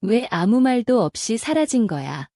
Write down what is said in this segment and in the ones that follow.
왜 아무 말도 없이 사라진 거야?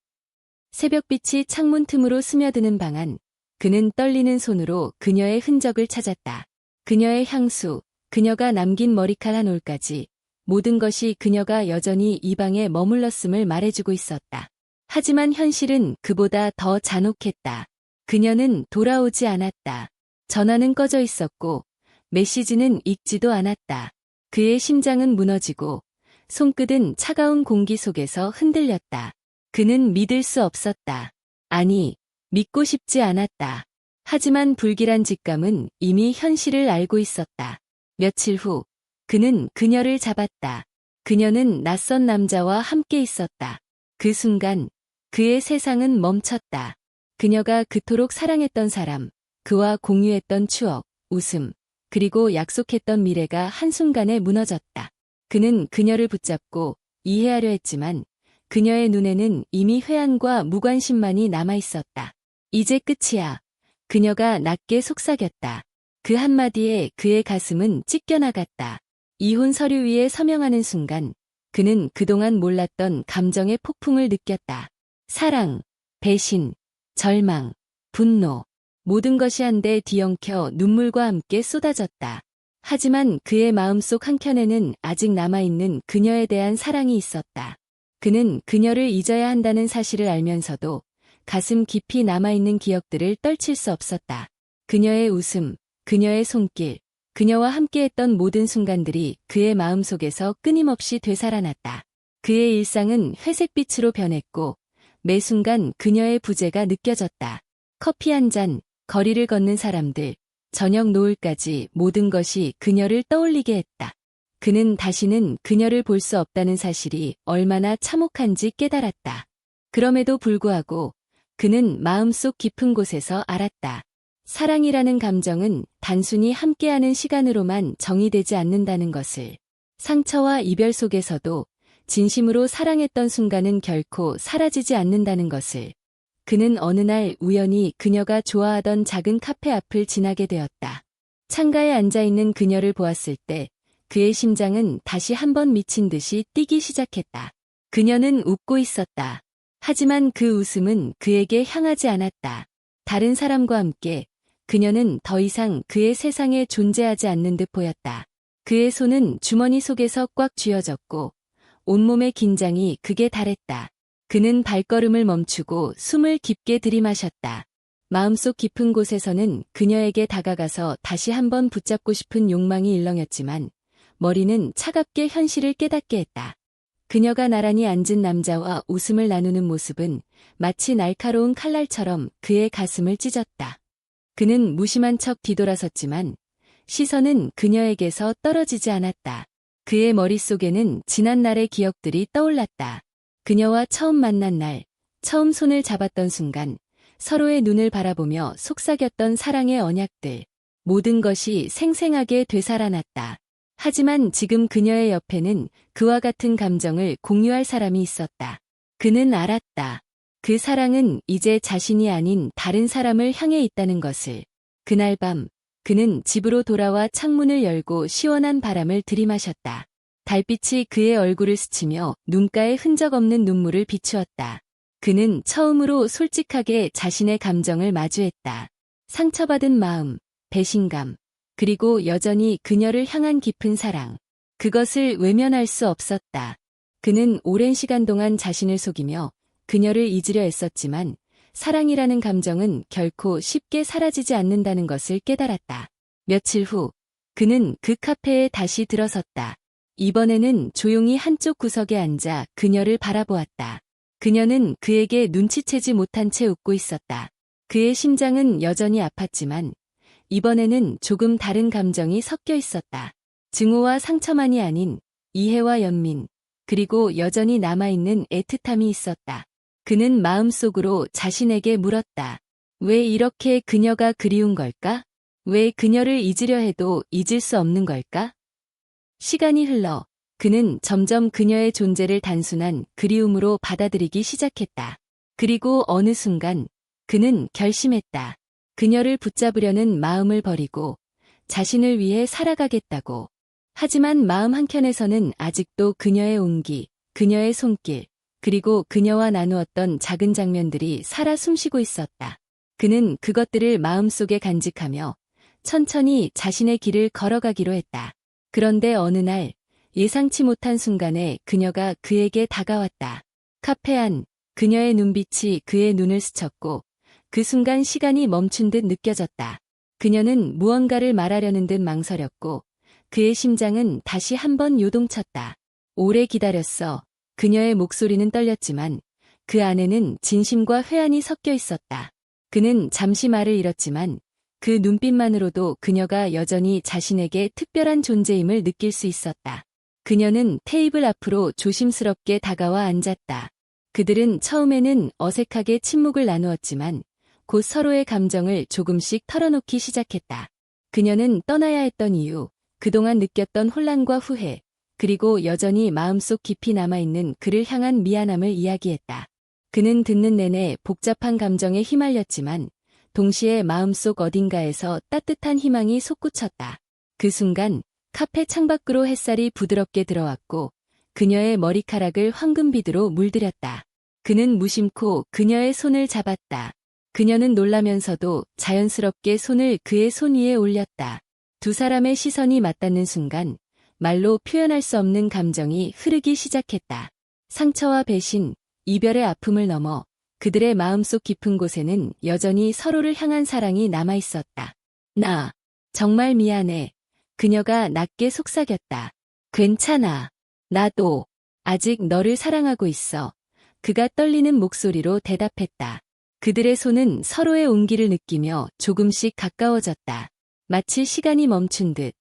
새벽빛이 창문 틈으로 스며드는 방 안, 그는 떨리는 손으로 그녀의 흔적을 찾았다. 그녀의 향수, 그녀가 남긴 머리칼 한 올까지 모든 것이 그녀가 여전히 이 방에 머물렀음을 말해주고 있었다. 하지만 현실은 그보다 더 잔혹했다. 그녀는 돌아오지 않았다. 전화는 꺼져 있었고 메시지는 읽지도 않았다. 그의 심장은 무너지고 손끝은 차가운 공기 속에서 흔들렸다. 그는 믿을 수 없었다. 아니, 믿고 싶지 않았다. 하지만 불길한 직감은 이미 현실을 알고 있었다. 며칠 후, 그는 그녀를 잡았다. 그녀는 낯선 남자와 함께 있었다. 그 순간, 그의 세상은 멈췄다. 그녀가 그토록 사랑했던 사람, 그와 공유했던 추억, 웃음, 그리고 약속했던 미래가 한순간에 무너졌다. 그는 그녀를 붙잡고 이해하려 했지만 그녀의 눈에는 이미 회한과 무관심만이 남아있었다. 이제 끝이야. 그녀가 낮게 속삭였다. 그 한마디에 그의 가슴은 찢겨나갔다. 이혼 서류 위에 서명하는 순간 그는 그동안 몰랐던 감정의 폭풍을 느꼈다. 사랑, 배신, 절망, 분노, 모든 것이 한데 뒤엉켜 눈물과 함께 쏟아졌다. 하지만 그의 마음속 한켠에는 아직 남아있는 그녀에 대한 사랑이 있었다. 그는 그녀를 잊어야 한다는 사실을 알면서도 가슴 깊이 남아있는 기억들을 떨칠 수 없었다. 그녀의 웃음, 그녀의 손길, 그녀와 함께했던 모든 순간들이 그의 마음속에서 끊임없이 되살아났다. 그의 일상은 회색빛으로 변했고 매 순간 그녀의 부재가 느껴졌다. 커피 한 잔, 거리를 걷는 사람들, 저녁 노을까지 모든 것이 그녀를 떠올리게 했다. 그는 다시는 그녀를 볼 수 없다는 사실이 얼마나 참혹한지 깨달았다. 그럼에도 불구하고 그는 마음속 깊은 곳에서 알았다. 사랑이라는 감정은 단순히 함께하는 시간으로만 정의되지 않는다는 것을. 상처와 이별 속에서도 진심으로 사랑했던 순간은 결코 사라지지 않는다는 것을. 그는 어느 날 우연히 그녀가 좋아하던 작은 카페 앞을 지나게 되었다. 창가에 앉아있는 그녀를 보았을 때 그의 심장은 다시 한번 미친 듯이 뛰기 시작했다. 그녀는 웃고 있었다. 하지만 그 웃음은 그에게 향하지 않았다. 다른 사람과 함께 그녀는 더 이상 그의 세상에 존재하지 않는 듯 보였다. 그의 손은 주머니 속에서 꽉 쥐어졌고 온몸의 긴장이 극에 달했다. 그는 발걸음을 멈추고 숨을 깊게 들이마셨다. 마음속 깊은 곳에서는 그녀에게 다가가서 다시 한번 붙잡고 싶은 욕망이 일렁였지만 머리는 차갑게 현실을 깨닫게 했다. 그녀가 나란히 앉은 남자와 웃음을 나누는 모습은 마치 날카로운 칼날처럼 그의 가슴을 찢었다. 그는 무심한 척 뒤돌아섰지만 시선은 그녀에게서 떨어지지 않았다. 그의 머릿속에는 지난 날의 기억들이 떠올랐다. 그녀와 처음 만난 날, 처음 손을 잡았던 순간, 서로의 눈을 바라보며 속삭였던 사랑의 언약들, 모든 것이 생생하게 되살아났다. 하지만 지금 그녀의 옆에는 그와 같은 감정을 공유할 사람이 있었다. 그는 알았다. 그 사랑은 이제 자신이 아닌 다른 사람을 향해 있다는 것을. 그날 밤, 그는 집으로 돌아와 창문을 열고 시원한 바람을 들이마셨다. 달빛이 그의 얼굴을 스치며 눈가에 흔적 없는 눈물을 비추었다. 그는 처음으로 솔직하게 자신의 감정을 마주했다. 상처받은 마음, 배신감, 그리고 여전히 그녀를 향한 깊은 사랑. 그것을 외면할 수 없었다. 그는 오랜 시간 동안 자신을 속이며 그녀를 잊으려 애썼지만 사랑이라는 감정은 결코 쉽게 사라지지 않는다는 것을 깨달았다. 며칠 후, 그는 그 카페에 다시 들어섰다. 이번에는 조용히 한쪽 구석에 앉아 그녀를 바라보았다. 그녀는 그에게 눈치채지 못한 채 웃고 있었다. 그의 심장은 여전히 아팠지만 이번에는 조금 다른 감정이 섞여 있었다. 증오와 상처만이 아닌 이해와 연민, 그리고 여전히 남아있는 애틋함이 있었다. 그는 마음속으로 자신에게 물었다. 왜 이렇게 그녀가 그리운 걸까? 왜 그녀를 잊으려 해도 잊을 수 없는 걸까? 시간이 흘러 그는 점점 그녀의 존재를 단순한 그리움으로 받아들이기 시작했다. 그리고 어느 순간 그는 결심했다. 그녀를 붙잡으려는 마음을 버리고 자신을 위해 살아가겠다고. 하지만 마음 한켠에서는 아직도 그녀의 온기, 그녀의 손길, 그리고 그녀와 나누었던 작은 장면들이 살아 숨쉬고 있었다. 그는 그것들을 마음속에 간직하며 천천히 자신의 길을 걸어가기로 했다. 그런데 어느 날 예상치 못한 순간에 그녀가 그에게 다가왔다. 카페 안, 그녀의 눈빛이 그의 눈을 스쳤고 그 순간 시간이 멈춘 듯 느껴졌다. 그녀는 무언가를 말하려는 듯 망설였고 그의 심장은 다시 한번 요동쳤다. 오래 기다렸어. 그녀의 목소리는 떨렸지만 그 안에는 진심과 회한이 섞여 있었다. 그는 잠시 말을 잃었지만 그 눈빛만으로도 그녀가 여전히 자신에게 특별한 존재임을 느낄 수 있었다. 그녀는 테이블 앞으로 조심스럽게 다가와 앉았다. 그들은 처음에는 어색하게 침묵을 나누었지만 곧 서로의 감정을 조금씩 털어놓기 시작했다. 그녀는 떠나야 했던 이유, 그동안 느꼈던 혼란과 후회, 그리고 여전히 마음속 깊이 남아있는 그를 향한 미안함을 이야기했다. 그는 듣는 내내 복잡한 감정에 휘말렸지만 동시에 마음속 어딘가에서 따뜻한 희망이 솟구쳤다. 그 순간 카페 창밖으로 햇살이 부드럽게 들어왔고 그녀의 머리카락을 황금빛으로 물들였다. 그는 무심코 그녀의 손을 잡았다. 그녀는 놀라면서도 자연스럽게 손을 그의 손 위에 올렸다. 두 사람의 시선이 맞닿는 순간 말로 표현할 수 없는 감정이 흐르기 시작했다. 상처와 배신, 이별의 아픔을 넘어 그들의 마음속 깊은 곳에는 여전히 서로를 향한 사랑이 남아있었다. 나, 정말 미안해. 그녀가 낮게 속삭였다. 괜찮아. 나도 아직 너를 사랑하고 있어. 그가 떨리는 목소리로 대답했다. 그들의 손은 서로의 온기를 느끼며 조금씩 가까워졌다. 마치 시간이 멈춘 듯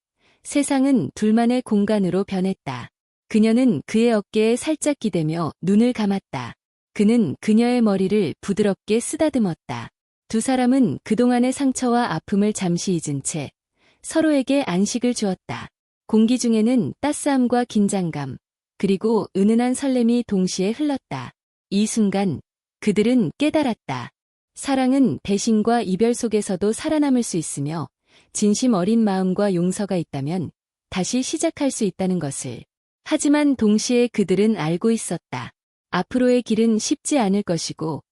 세상은 둘만의 공간으로 변했다. 그녀는 그의 어깨에 살짝 기대며 눈을 감았다. 그는 그녀의 머리를 부드럽게 쓰다듬었다. 두 사람은 그동안의 상처와 아픔을 잠시 잊은 채 서로에게 안식을 주었다. 공기 중에는 따스함과 긴장감, 그리고 은은한 설렘이 동시에 흘렀다. 이 순간 그들은 깨달았다. 사랑은 배신과 이별 속에서도 살아남을 수 있으며 진심 어린 마음과 용서가 있다면 다시 시작할 수 있다는 것을. 하지만 동시에 그들은 알고 있었다. 앞으로의 길은 쉽지 않을 것이고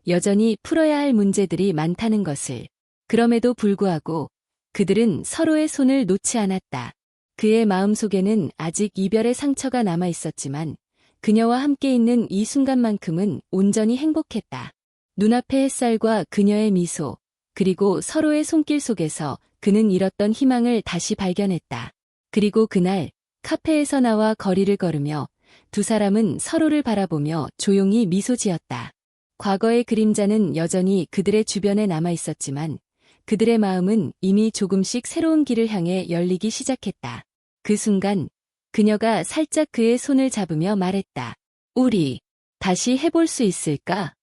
여전히 풀어야 할 문제들이 많다는 것을. 그럼에도 불구하고 그들은 서로의 손을 놓지 않았다. 그의 마음속에는 아직 이별의 상처가 남아 있었지만 그녀와 함께 있는 이 순간만큼은 온전히 행복했다. 눈앞의 햇살과 그녀의 미소, 그리고 서로의 손길 속에서 그는 잃었던 희망을 다시 발견했다. 그리고 그날 카페에서 나와 거리를 걸으며 두 사람은 서로를 바라보며 조용히 미소 지었다. 과거의 그림자는 여전히 그들의 주변에 남아 있었지만 그들의 마음은 이미 조금씩 새로운 길을 향해 열리기 시작했다. 그 순간 그녀가 살짝 그의 손을 잡으며 말했다. 우리 다시 해볼 수 있을까?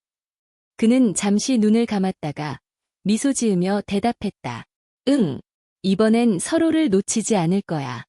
그는 잠시 눈을 감았다가 미소 지으며 대답했다. 응, 이번엔 서로를 놓치지 않을 거야.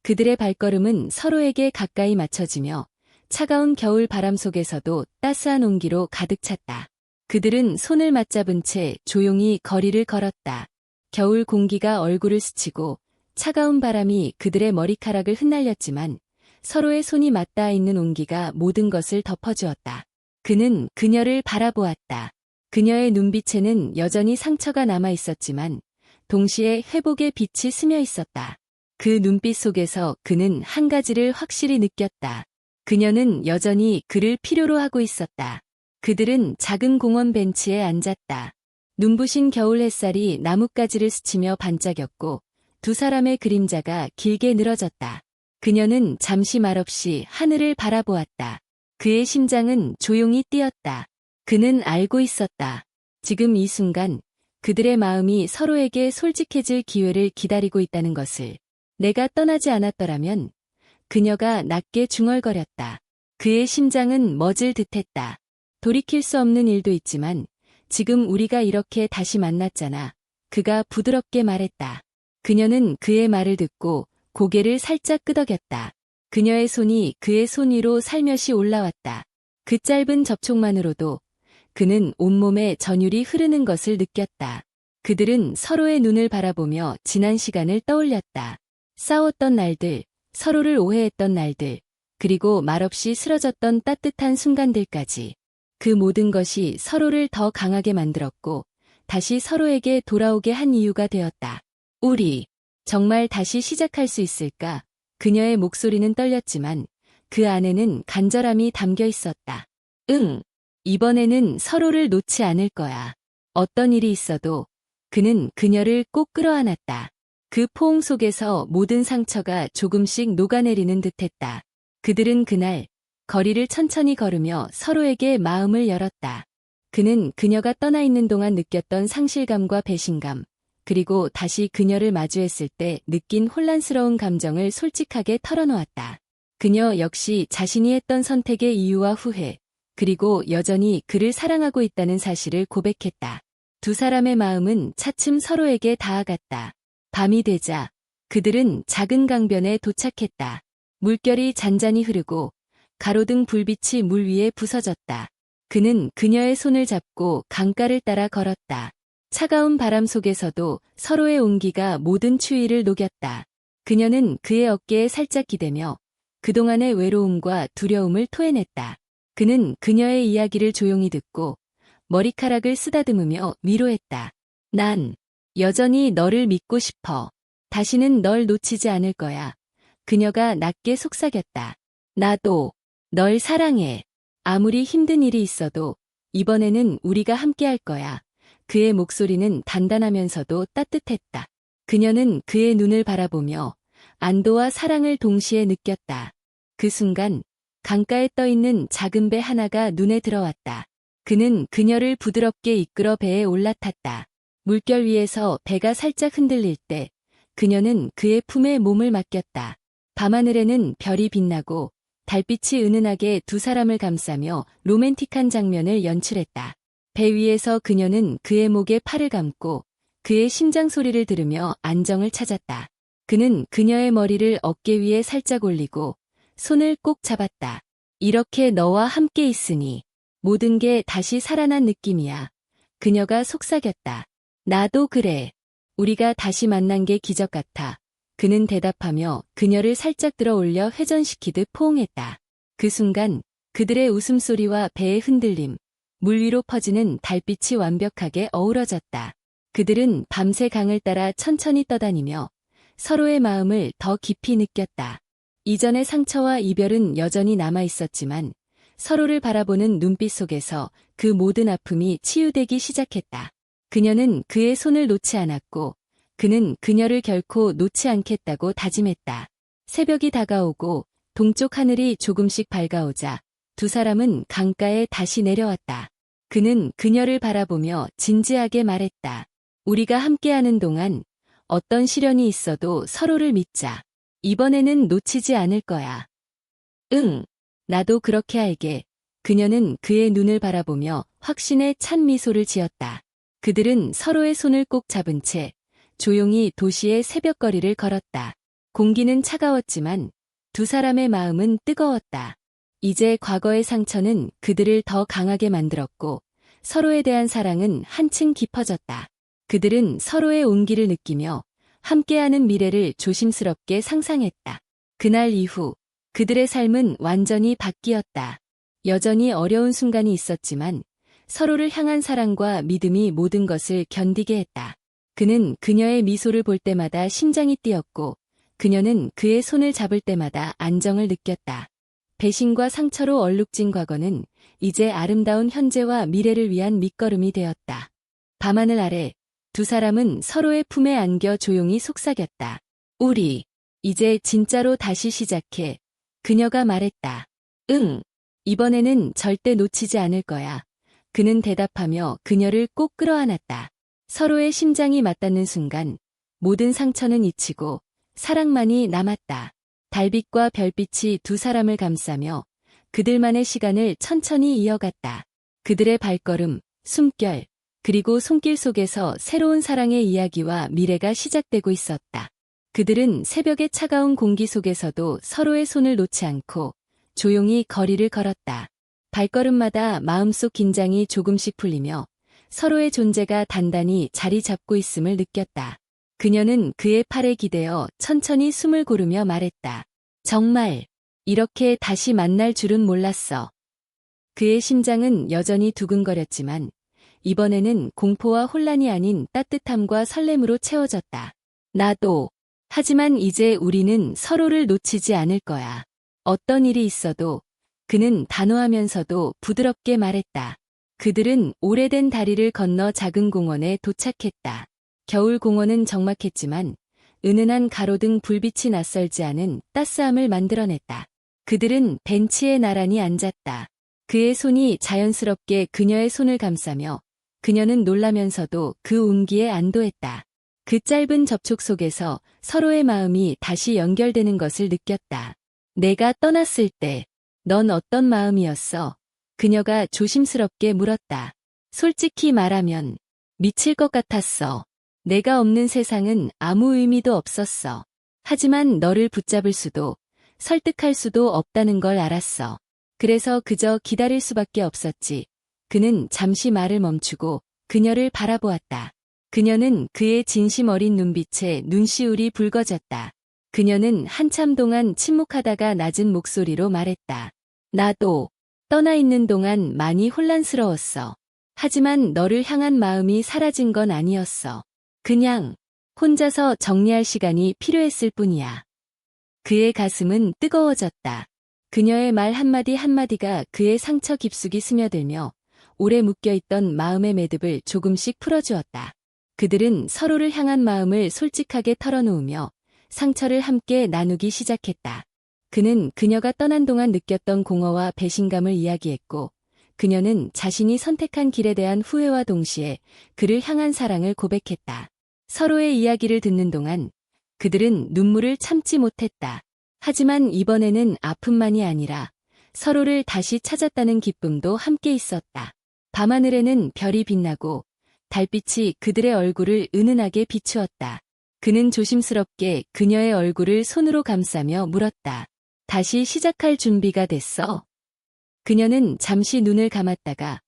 그들의 발걸음은 서로에게 가까이 맞춰지며 차가운 겨울 바람 속에서도 따스한 온기로 가득 찼다. 그들은 손을 맞잡은 채 조용히 거리를 걸었다. 겨울 공기가 얼굴을 스치고 차가운 바람이 그들의 머리카락을 흩날렸지만 서로의 손이 맞닿아 있는 온기가 모든 것을 덮어주었다. 그는 그녀를 바라보았다. 그녀의 눈빛에는 여전히 상처가 남아 있었지만 동시에 회복의 빛이 스며 있었다. 그 눈빛 속에서 그는 한 가지를 확실히 느꼈다. 그녀는 여전히 그를 필요로 하고 있었다. 그들은 작은 공원 벤치에 앉았다. 눈부신 겨울 햇살이 나뭇가지를 스치며 반짝였고 두 사람의 그림자가 길게 늘어졌다. 그녀는 잠시 말없이 하늘을 바라보았다. 그의 심장은 조용히 뛰었다. 그는 알고 있었다. 지금 이 순간 그들의 마음이 서로에게 솔직해질 기회를 기다리고 있다는 것을. 내가 떠나지 않았더라면. 그녀가 낮게 중얼거렸다. 그의 심장은 멎을 듯했다. 돌이킬 수 없는 일도 있지만 지금 우리가 이렇게 다시 만났잖아. 그가 부드럽게 말했다. 그녀는 그의 말을 듣고 고개를 살짝 끄덕였다. 그녀의 손이 그의 손 위로 살며시 올라왔다. 그 짧은 접촉만으로도 그는 온몸에 전율이 흐르는 것을 느꼈다. 그들은 서로의 눈을 바라보며 지난 시간을 떠올렸다. 싸웠던 날들, 서로를 오해했던 날들, 그리고 말없이 쓰러졌던 따뜻한 순간들까지. 그 모든 것이 서로를 더 강하게 만들었고 다시 서로에게 돌아오게 한 이유가 되었다. 우리 정말 다시 시작할 수 있을까? 그녀의 목소리는 떨렸지만 그 안에는 간절함이 담겨 있었다. 응, 이번에는 서로를 놓지 않을 거야. 어떤 일이 있어도 그는 그녀를 꼭 끌어안았다. 그 포옹 속에서 모든 상처가 조금씩 녹아내리는 듯했다. 그들은 그날 거리를 천천히 걸으며 서로에게 마음을 열었다. 그는 그녀가 떠나 있는 동안 느꼈던 상실감과 배신감, 그리고 다시 그녀를 마주했을 때 느낀 혼란스러운 감정을 솔직하게 털어놓았다. 그녀 역시 자신이 했던 선택의 이유와 후회, 그리고 여전히 그를 사랑하고 있다는 사실을 고백했다. 두 사람의 마음은 차츰 서로에게 닿아갔다. 밤이 되자 그들은 작은 강변에 도착했다. 물결이 잔잔히 흐르고 가로등 불빛이 물 위에 부서졌다. 그는 그녀의 손을 잡고 강가를 따라 걸었다. 차가운 바람 속에서도 서로의 온기가 모든 추위를 녹였다. 그녀는 그의 어깨에 살짝 기대며 그동안의 외로움과 두려움을 토해냈다. 그는 그녀의 이야기를 조용히 듣고 머리카락을 쓰다듬으며 위로했다. 난 여전히 너를 믿고 싶어. 다시는 널 놓치지 않을 거야. 그녀가 낮게 속삭였다. 나도 널 사랑해. 아무리 힘든 일이 있어도 이번에는 우리가 함께 할 거야. 그의 목소리는 단단하면서도 따뜻했다. 그녀는 그의 눈을 바라보며 안도와 사랑을 동시에 느꼈다. 그 순간 강가에 떠있는 작은 배 하나가 눈에 들어왔다. 그는 그녀를 부드럽게 이끌어 배에 올라탔다. 물결 위에서 배가 살짝 흔들릴 때 그녀는 그의 품에 몸을 맡겼다. 밤하늘에는 별이 빛나고 달빛이 은은하게 두 사람을 감싸며 로맨틱한 장면을 연출했다. 배 위에서 그녀는 그의 목에 팔을 감고 그의 심장 소리를 들으며 안정을 찾았다. 그는 그녀의 머리를 어깨 위에 살짝 올리고 손을 꼭 잡았다. 이렇게 너와 함께 있으니 모든 게 다시 살아난 느낌이야. 그녀가 속삭였다. 나도 그래. 우리가 다시 만난 게 기적 같아. 그는 대답하며 그녀를 살짝 들어 올려 회전시키듯 포옹했다. 그 순간 그들의 웃음소리와 배의 흔들림, 물 위로 퍼지는 달빛이 완벽하게 어우러졌다. 그들은 밤새 강을 따라 천천히 떠다니며 서로의 마음을 더 깊이 느꼈다. 이전의 상처와 이별은 여전히 남아 있었지만 서로를 바라보는 눈빛 속에서 그 모든 아픔이 치유되기 시작했다. 그녀는 그의 손을 놓지 않았고 그는 그녀를 결코 놓지 않겠다고 다짐했다. 새벽이 다가오고 동쪽 하늘이 조금씩 밝아오자 두 사람은 강가에 다시 내려왔다. 그는 그녀를 바라보며 진지하게 말했다. 우리가 함께하는 동안 어떤 시련이 있어도 서로를 믿자. 이번에는 놓치지 않을 거야. 응, 나도 그렇게 알게. 그녀는 그의 눈을 바라보며 확신에 찬 미소를 지었다. 그들은 서로의 손을 꼭 잡은 채 조용히 도시의 새벽거리를 걸었다. 공기는 차가웠지만 두 사람의 마음은 뜨거웠다. 이제 과거의 상처는 그들을 더 강하게 만들었고 서로에 대한 사랑은 한층 깊어졌다. 그들은 서로의 온기를 느끼며 함께하는 미래를 조심스럽게 상상했다. 그날 이후 그들의 삶은 완전히 바뀌었다. 여전히 어려운 순간이 있었지만 서로를 향한 사랑과 믿음이 모든 것을 견디게 했다. 그는 그녀의 미소를 볼 때마다 심장이 뛰었고 그녀는 그의 손을 잡을 때마다 안정을 느꼈다. 배신과 상처로 얼룩진 과거는 이제 아름다운 현재와 미래를 위한 밑거름이 되었다. 밤하늘 아래 두 사람은 서로의 품에 안겨 조용히 속삭였다. 우리 이제 진짜로 다시 시작해. 그녀가 말했다. 응, 이번에는 절대 놓치지 않을 거야. 그는 대답하며 그녀를 꼭 끌어안았다. 서로의 심장이 맞닿는 순간 모든 상처는 잊히고 사랑만이 남았다. 달빛과 별빛이 두 사람을 감싸며 그들만의 시간을 천천히 이어갔다. 그들의 발걸음, 숨결, 그리고 손길 속에서 새로운 사랑의 이야기와 미래가 시작되고 있었다. 그들은 새벽의 차가운 공기 속에서도 서로의 손을 놓지 않고 조용히 거리를 걸었다. 발걸음마다 마음속 긴장이 조금씩 풀리며 서로의 존재가 단단히 자리 잡고 있음을 느꼈다. 그녀는 그의 팔에 기대어 천천히 숨을 고르며 말했다. 정말 이렇게 다시 만날 줄은 몰랐어. 그의 심장은 여전히 두근거렸지만 이번에는 공포와 혼란이 아닌 따뜻함과 설렘으로 채워졌다. 나도. 하지만 이제 우리는 서로를 놓치지 않을 거야. 어떤 일이 있어도 그는 단호하면서도 부드럽게 말했다. 그들은 오래된 다리를 건너 작은 공원에 도착했다. 겨울 공원은 적막했지만 은은한 가로등 불빛이 낯설지 않은 따스함을 만들어냈다. 그들은 벤치에 나란히 앉았다. 그의 손이 자연스럽게 그녀의 손을 감싸며 그녀는 놀라면서도 그 온기에 안도했다. 그 짧은 접촉 속에서 서로의 마음이 다시 연결되는 것을 느꼈다. 내가 떠났을 때 넌 어떤 마음이었어? 그녀가 조심스럽게 물었다. 솔직히 말하면 미칠 것 같았어. 내가 없는 세상은 아무 의미도 없었어. 하지만 너를 붙잡을 수도 설득할 수도 없다는 걸 알았어. 그래서 그저 기다릴 수밖에 없었지. 그는 잠시 말을 멈추고 그녀를 바라보았다. 그녀는 그의 진심 어린 눈빛에 눈시울이 붉어졌다. 그녀는 한참 동안 침묵하다가 낮은 목소리로 말했다. 나도 떠나 있는 동안 많이 혼란스러웠어. 하지만 너를 향한 마음이 사라진 건 아니었어. 그냥 혼자서 정리할 시간이 필요했을 뿐이야. 그의 가슴은 뜨거워졌다. 그녀의 말 한마디 한마디가 그의 상처 깊숙이 스며들며 오래 묶여있던 마음의 매듭을 조금씩 풀어주었다. 그들은 서로를 향한 마음을 솔직하게 털어놓으며 상처를 함께 나누기 시작했다. 그는 그녀가 떠난 동안 느꼈던 공허와 배신감을 이야기했고, 그녀는 자신이 선택한 길에 대한 후회와 동시에 그를 향한 사랑을 고백했다. 서로의 이야기를 듣는 동안 그들은 눈물을 참지 못했다. 하지만 이번에는 아픔만이 아니라 서로를 다시 찾았다는 기쁨도 함께 있었다. 밤하늘에는 별이 빛나고 달빛이 그들의 얼굴을 은은하게 비추었다. 그는 조심스럽게 그녀의 얼굴을 손으로 감싸며 물었다. 다시 시작할 준비가 됐어? 그녀는 잠시 눈을 감았다가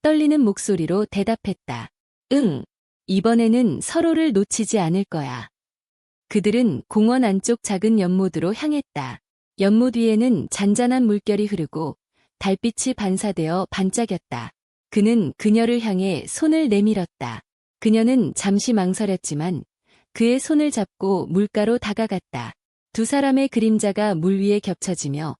떨리는 목소리로 대답했다. 응. 이번에는 서로를 놓치지 않을 거야. 그들은 공원 안쪽 작은 연못으로 향했다. 연못 위에는 잔잔한 물결이 흐르고 달빛이 반사되어 반짝였다. 그는 그녀를 향해 손을 내밀었다. 그녀는 잠시 망설였지만 그의 손을 잡고 물가로 다가갔다. 두 사람의 그림자가 물 위에 겹쳐지며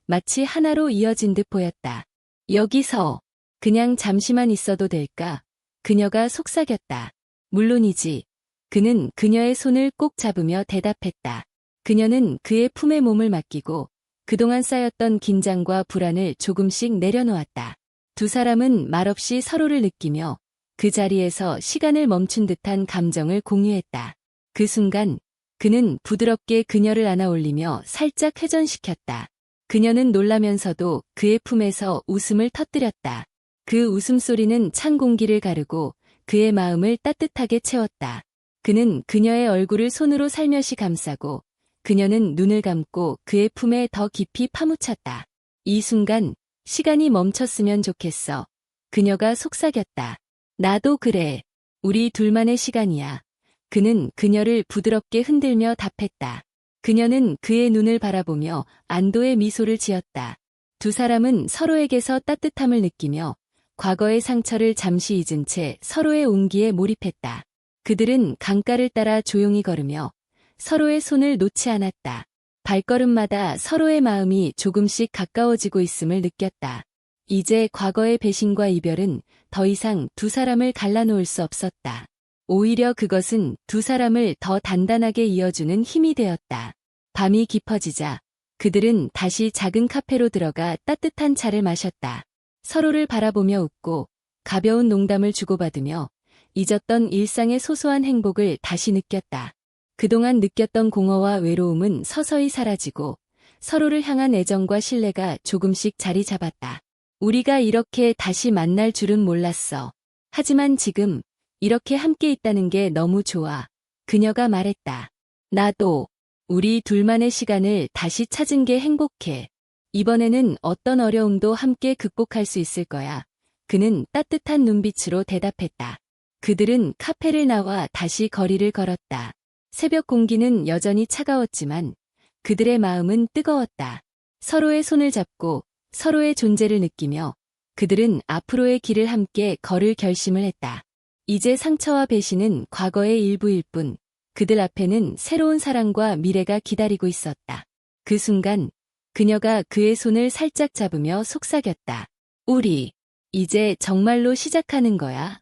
마치 하나로 이어진 듯 보였다. 여기서 그냥 잠시만 있어도 될까? 그녀가 속삭였다. 물론이지. 그는 그녀의 손을 꼭 잡으며 대답했다. 그녀는 그의 품에 몸을 맡기고 그동안 쌓였던 긴장과 불안을 조금씩 내려놓았다. 두 사람은 말없이 서로를 느끼며 그 자리에서 시간을 멈춘 듯한 감정을 공유했다. 그 순간 그는 부드럽게 그녀를 안아 올리며 살짝 회전시켰다. 그녀는 놀라면서도 그의 품에서 웃음을 터뜨렸다. 그 웃음소리는 찬 공기를 가르고 그의 마음을 따뜻하게 채웠다. 그는 그녀의 얼굴을 손으로 살며시 감싸고 그녀는 눈을 감고 그의 품에 더 깊이 파묻혔다. 이 순간 시간이 멈췄으면 좋겠어. 그녀가 속삭였다. 나도 그래. 우리 둘만의 시간이야. 그는 그녀를 부드럽게 흔들며 답했다. 그녀는 그의 눈을 바라보며 안도의 미소를 지었다. 두 사람은 서로에게서 따뜻함을 느끼며 과거의 상처를 잠시 잊은 채 서로의 온기에 몰입했다. 그들은 강가를 따라 조용히 걸으며 서로의 손을 놓지 않았다. 발걸음마다 서로의 마음이 조금씩 가까워지고 있음을 느꼈다. 이제 과거의 배신과 이별은 더 이상 두 사람을 갈라놓을 수 없었다. 오히려 그것은 두 사람을 더 단단하게 이어주는 힘이 되었다. 밤이 깊어지자 그들은 다시 작은 카페로 들어가 따뜻한 차를 마셨다. 서로를 바라보며 웃고 가벼운 농담을 주고받으며 잊었던 일상의 소소한 행복을 다시 느꼈다. 그동안 느꼈던 공허와 외로움은 서서히 사라지고 서로를 향한 애정과 신뢰가 조금씩 자리 잡았다. 우리가 이렇게 다시 만날 줄은 몰랐어. 하지만 지금 이렇게 함께 있다는 게 너무 좋아. 그녀가 말했다. 나도 우리 둘만의 시간을 다시 찾은 게 행복해. 이번에는 어떤 어려움도 함께 극복할 수 있을 거야. 그는 따뜻한 눈빛으로 대답했다. 그들은 카페를 나와 다시 거리를 걸었다. 새벽 공기는 여전히 차가웠지만 그들의 마음은 뜨거웠다. 서로의 손을 잡고 서로의 존재를 느끼며 그들은 앞으로의 길을 함께 걸을 결심을 했다. 이제 상처와 배신은 과거의 일부일 뿐 그들 앞에는 새로운 사랑과 미래가 기다리고 있었다. 그 순간 그녀가 그의 손을 살짝 잡으며 속삭였다. 우리 이제 정말로 시작하는 거야.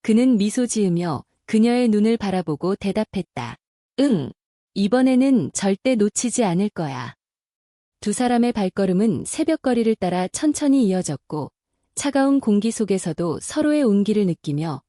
그는 미소 지으며 그녀의 눈을 바라보고 대답했다. 응, 이번에는 절대 놓치지 않을 거야. 두 사람의 발걸음은 새벽거리를 따라 천천히 이어졌고 차가운 공기 속에서도 서로의 온기를 느끼며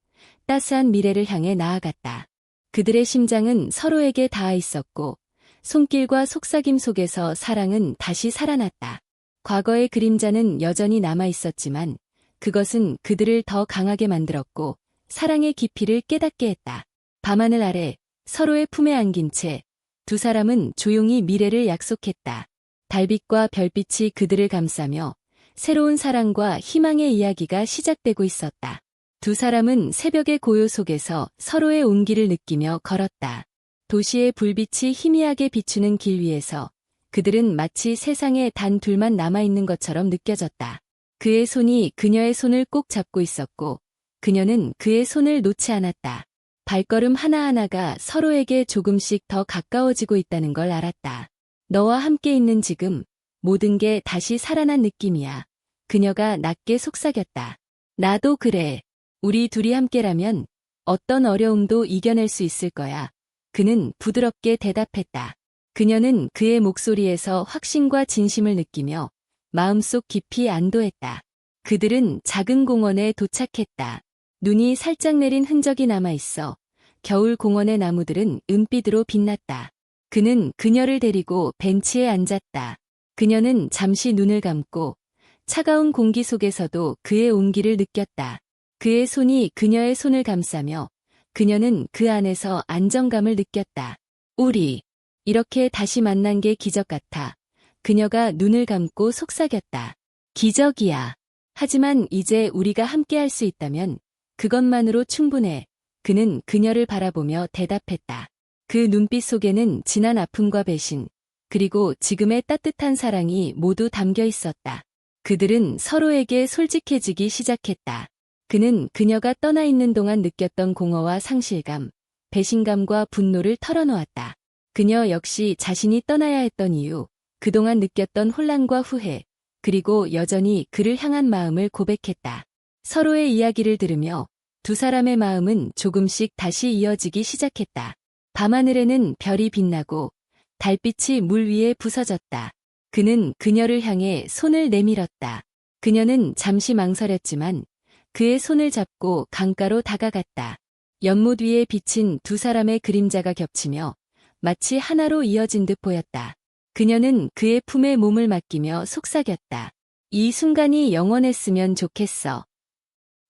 따스한 미래를 향해 나아갔다. 그들의 심장은 서로에게 닿아 있었고 손길과 속삭임 속에서 사랑은 다시 살아났다. 과거의 그림자는 여전히 남아 있었지만 그것은 그들을 더 강하게 만들었고 사랑의 깊이를 깨닫게 했다. 밤하늘 아래 서로의 품에 안긴 채 두 사람은 조용히 미래를 약속했다. 달빛과 별빛이 그들을 감싸며 새로운 사랑과 희망의 이야기가 시작되고 있었다. 두 사람은 새벽의 고요 속에서 서로의 온기를 느끼며 걸었다. 도시의 불빛이 희미하게 비추는 길 위에서 그들은 마치 세상에 단 둘만 남아있는 것처럼 느껴졌다. 그의 손이 그녀의 손을 꼭 잡고 있었고 그녀는 그의 손을 놓지 않았다. 발걸음 하나하나가 서로에게 조금씩 더 가까워지고 있다는 걸 알았다. 너와 함께 있는 지금 모든 게 다시 살아난 느낌이야. 그녀가 낮게 속삭였다. 나도 그래. 우리 둘이 함께라면 어떤 어려움도 이겨낼 수 있을 거야. 그는 부드럽게 대답했다. 그녀는 그의 목소리에서 확신과 진심을 느끼며 마음속 깊이 안도했다. 그들은 작은 공원에 도착했다. 눈이 살짝 내린 흔적이 남아있어 겨울 공원의 나무들은 은빛으로 빛났다. 그는 그녀를 데리고 벤치에 앉았다. 그녀는 잠시 눈을 감고 차가운 공기 속에서도 그의 온기를 느꼈다. 그의 손이 그녀의 손을 감싸며 그녀는 그 안에서 안정감을 느꼈다. 우리 이렇게 다시 만난 게 기적 같아. 그녀가 눈을 감고 속삭였다. 기적이야. 하지만 이제 우리가 함께할 수 있다면 그것만으로 충분해. 그는 그녀를 바라보며 대답했다. 그 눈빛 속에는 지난 아픔과 배신, 그리고 지금의 따뜻한 사랑이 모두 담겨 있었다. 그들은 서로에게 솔직해지기 시작했다. 그는 그녀가 떠나 있는 동안 느꼈던 공허와 상실감, 배신감과 분노를 털어놓았다. 그녀 역시 자신이 떠나야 했던 이유, 그동안 느꼈던 혼란과 후회, 그리고 여전히 그를 향한 마음을 고백했다. 서로의 이야기를 들으며 두 사람의 마음은 조금씩 다시 이어지기 시작했다. 밤하늘에는 별이 빛나고 달빛이 물 위에 부서졌다. 그는 그녀를 향해 손을 내밀었다. 그녀는 잠시 망설였지만 그의 손을 잡고 강가로 다가갔다. 연못 위에 비친 두 사람의 그림자가 겹치며 마치 하나로 이어진 듯 보였다. 그녀는 그의 품에 몸을 맡기며 속삭였다. 이 순간이 영원했으면 좋겠어.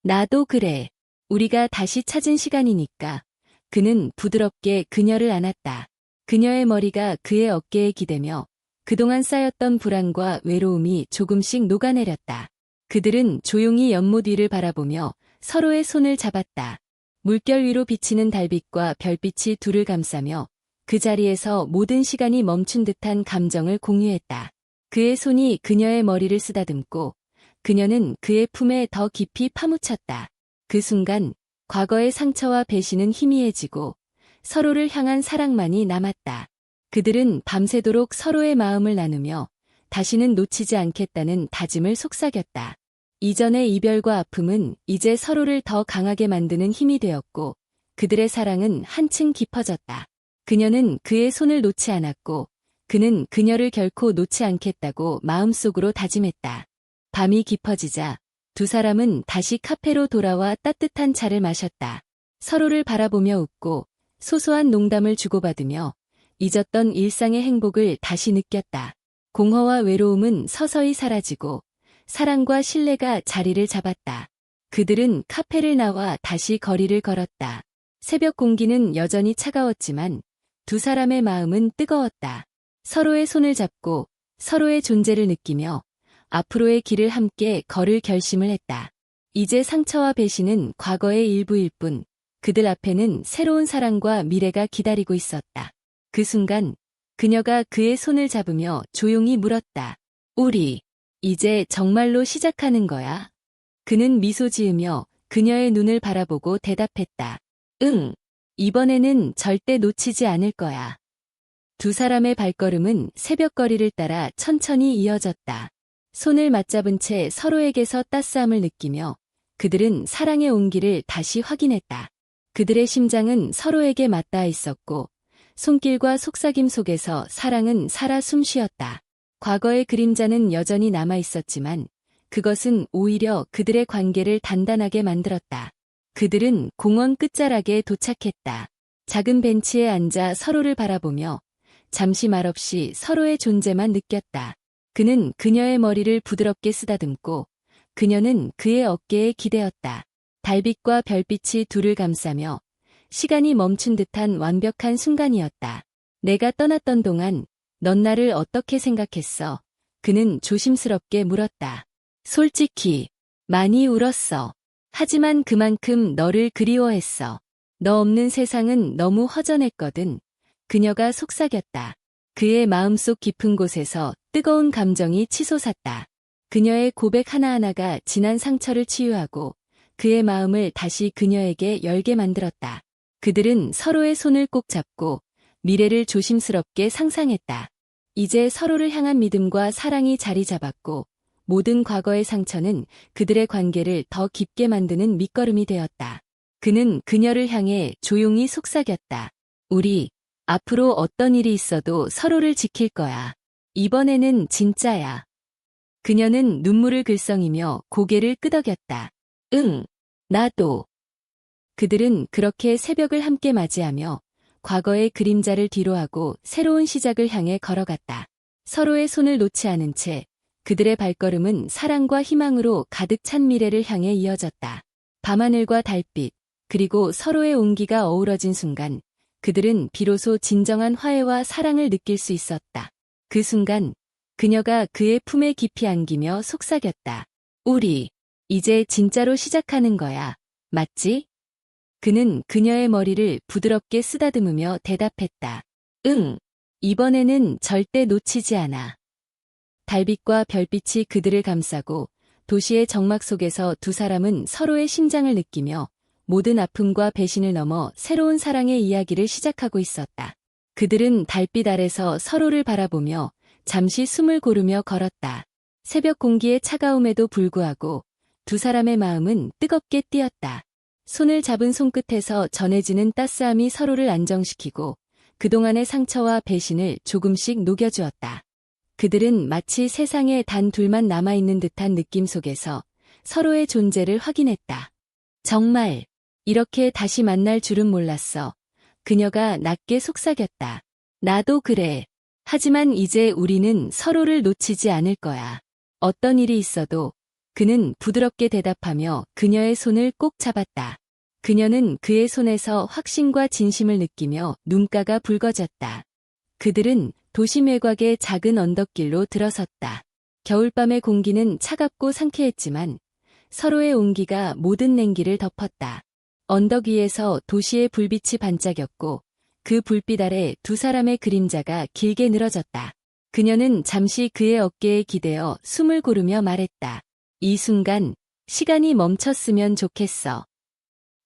나도 그래. 우리가 다시 찾은 시간이니까. 그는 부드럽게 그녀를 안았다. 그녀의 머리가 그의 어깨에 기대며 그동안 쌓였던 불안과 외로움이 조금씩 녹아내렸다. 그들은 조용히 연못 위를 바라보며 서로의 손을 잡았다. 물결 위로 비치는 달빛과 별빛이 둘을 감싸며 그 자리에서 모든 시간이 멈춘 듯한 감정을 공유했다. 그의 손이 그녀의 머리를 쓰다듬고 그녀는 그의 품에 더 깊이 파묻혔다. 그 순간 과거의 상처와 배신은 희미해지고 서로를 향한 사랑만이 남았다. 그들은 밤새도록 서로의 마음을 나누며 다시는 놓치지 않겠다는 다짐을 속삭였다. 이전의 이별과 아픔은 이제 서로를 더 강하게 만드는 힘이 되었고 그들의 사랑은 한층 깊어졌다. 그녀는 그의 손을 놓지 않았고 그는 그녀를 결코 놓지 않겠다고 마음속으로 다짐했다. 밤이 깊어지자 두 사람은 다시 카페로 돌아와 따뜻한 차를 마셨다. 서로를 바라보며 웃고 소소한 농담을 주고받으며 잊었던 일상의 행복을 다시 느꼈다. 공허와 외로움은 서서히 사라지고 사랑과 신뢰가 자리를 잡았다. 그들은 카페를 나와 다시 거리를 걸었다. 새벽 공기는 여전히 차가웠지만 두 사람의 마음은 뜨거웠다. 서로의 손을 잡고 서로의 존재를 느끼며 앞으로의 길을 함께 걸을 결심을 했다. 이제 상처와 배신은 과거의 일부일 뿐 그들 앞에는 새로운 사랑과 미래가 기다리고 있었다. 그 순간 그녀가 그의 손을 잡으며 조용히 물었다. 우리, 이제 정말로 시작하는 거야. 그는 미소 지으며 그녀의 눈을 바라보고 대답했다. 응, 이번에는 절대 놓치지 않을 거야. 두 사람의 발걸음은 새벽거리를 따라 천천히 이어졌다. 손을 맞잡은 채 서로에게서 따스함을 느끼며 그들은 사랑의 온기를 다시 확인했다. 그들의 심장은 서로에게 맞닿아 있었고 손길과 속삭임 속에서 사랑은 살아 숨쉬었다. 과거의 그림자는 여전히 남아 있었지만 그것은 오히려 그들의 관계를 단단하게 만들었다. 그들은 공원 끝자락에 도착했다. 작은 벤치에 앉아 서로를 바라보며 잠시 말없이 서로의 존재만 느꼈다. 그는 그녀의 머리를 부드럽게 쓰다듬고 그녀는 그의 어깨에 기대었다. 달빛과 별빛이 둘을 감싸며 시간이 멈춘 듯한 완벽한 순간이었다. 내가 떠났던 동안 넌 나를 어떻게 생각했어? 그는 조심스럽게 물었다. 솔직히 많이 울었어. 하지만 그만큼 너를 그리워했어. 너 없는 세상은 너무 허전했거든. 그녀가 속삭였다. 그의 마음속 깊은 곳에서 뜨거운 감정이 치솟았다. 그녀의 고백 하나하나가 지난 상처를 치유하고 그의 마음을 다시 그녀에게 열게 만들었다. 그들은 서로의 손을 꼭 잡고 미래를 조심스럽게 상상했다. 이제 서로를 향한 믿음과 사랑이 자리 잡았고 모든 과거의 상처는 그들의 관계를 더 깊게 만드는 밑거름이 되었다. 그는 그녀를 향해 조용히 속삭였다. 우리, 앞으로 어떤 일이 있어도 서로를 지킬 거야. 이번에는 진짜야. 그녀는 눈물을 글썽이며 고개를 끄덕였다. 응, 나도. 그들은 그렇게 새벽을 함께 맞이하며 과거의 그림자를 뒤로하고 새로운 시작을 향해 걸어갔다. 서로의 손을 놓지 않은 채 그들의 발걸음은 사랑과 희망으로 가득 찬 미래를 향해 이어졌다. 밤하늘과 달빛, 그리고 서로의 온기가 어우러진 순간 그들은 비로소 진정한 화해와 사랑을 느낄 수 있었다. 그 순간 그녀가 그의 품에 깊이 안기며 속삭였다. 우리, 이제 진짜로 시작하는 거야. 맞지? 그는 그녀의 머리를 부드럽게 쓰다듬으며 대답했다. 응, 이번에는 절대 놓치지 않아. 달빛과 별빛이 그들을 감싸고 도시의 적막 속에서 두 사람은 서로의 심장을 느끼며 모든 아픔과 배신을 넘어 새로운 사랑의 이야기를 시작하고 있었다. 그들은 달빛 아래서 서로를 바라보며 잠시 숨을 고르며 걸었다. 새벽 공기의 차가움에도 불구하고 두 사람의 마음은 뜨겁게 뛰었다. 손을 잡은 손끝에서 전해지는 따스함이 서로를 안정시키고 그동안의 상처와 배신을 조금씩 녹여주었다. 그들은 마치 세상에 단 둘만 남아있는 듯한 느낌 속에서 서로의 존재를 확인했다. 정말 이렇게 다시 만날 줄은 몰랐어. 그녀가 낮게 속삭였다. 나도 그래. 하지만 이제 우리는 서로를 놓치지 않을 거야. 어떤 일이 있어도. 그는 부드럽게 대답하며 그녀의 손을 꼭 잡았다. 그녀는 그의 손에서 확신과 진심을 느끼며 눈가가 붉어졌다. 그들은 도시 외곽의 작은 언덕길로 들어섰다. 겨울밤의 공기는 차갑고 상쾌했지만 서로의 온기가 모든 냉기를 덮었다. 언덕 위에서 도시의 불빛이 반짝였고 그 불빛 아래 두 사람의 그림자가 길게 늘어졌다. 그녀는 잠시 그의 어깨에 기대어 숨을 고르며 말했다. 이 순간 시간이 멈췄으면 좋겠어.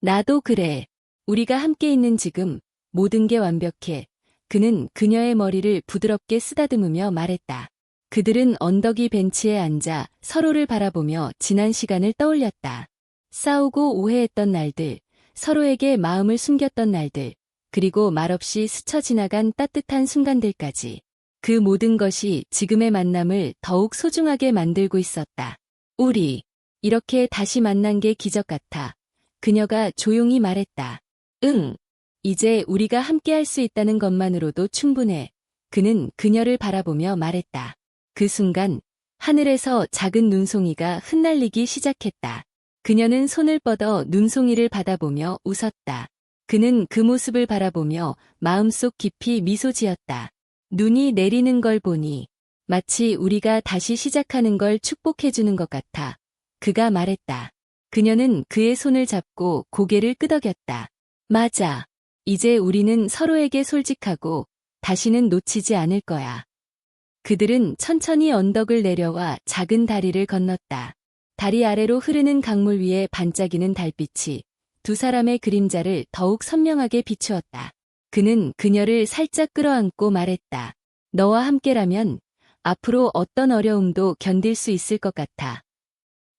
나도 그래. 우리가 함께 있는 지금 모든 게 완벽해. 그는 그녀의 머리를 부드럽게 쓰다듬으며 말했다. 그들은 언덕이 벤치에 앉아 서로를 바라보며 지난 시간을 떠올렸다. 싸우고 오해했던 날들, 서로에게 마음을 숨겼던 날들, 그리고 말없이 스쳐 지나간 따뜻한 순간들까지. 그 모든 것이 지금의 만남을 더욱 소중하게 만들고 있었다. 우리, 이렇게 다시 만난 게 기적 같아. 그녀가 조용히 말했다. 응. 이제 우리가 함께 할 수 있다는 것만으로도 충분해. 그는 그녀를 바라보며 말했다. 그 순간 하늘에서 작은 눈송이가 흩날리기 시작했다. 그녀는 손을 뻗어 눈송이를 받아보며 웃었다. 그는 그 모습을 바라보며 마음속 깊이 미소 지었다. 눈이 내리는 걸 보니 마치 우리가 다시 시작하는 걸 축복해주는 것 같아. 그가 말했다. 그녀는 그의 손을 잡고 고개를 끄덕였다. 맞아. 이제 우리는 서로에게 솔직하고 다시는 놓치지 않을 거야. 그들은 천천히 언덕을 내려와 작은 다리를 건넜다. 다리 아래로 흐르는 강물 위에 반짝이는 달빛이 두 사람의 그림자를 더욱 선명하게 비추었다. 그는 그녀를 살짝 끌어안고 말했다. 너와 함께라면 앞으로 어떤 어려움도 견딜 수 있을 것 같아.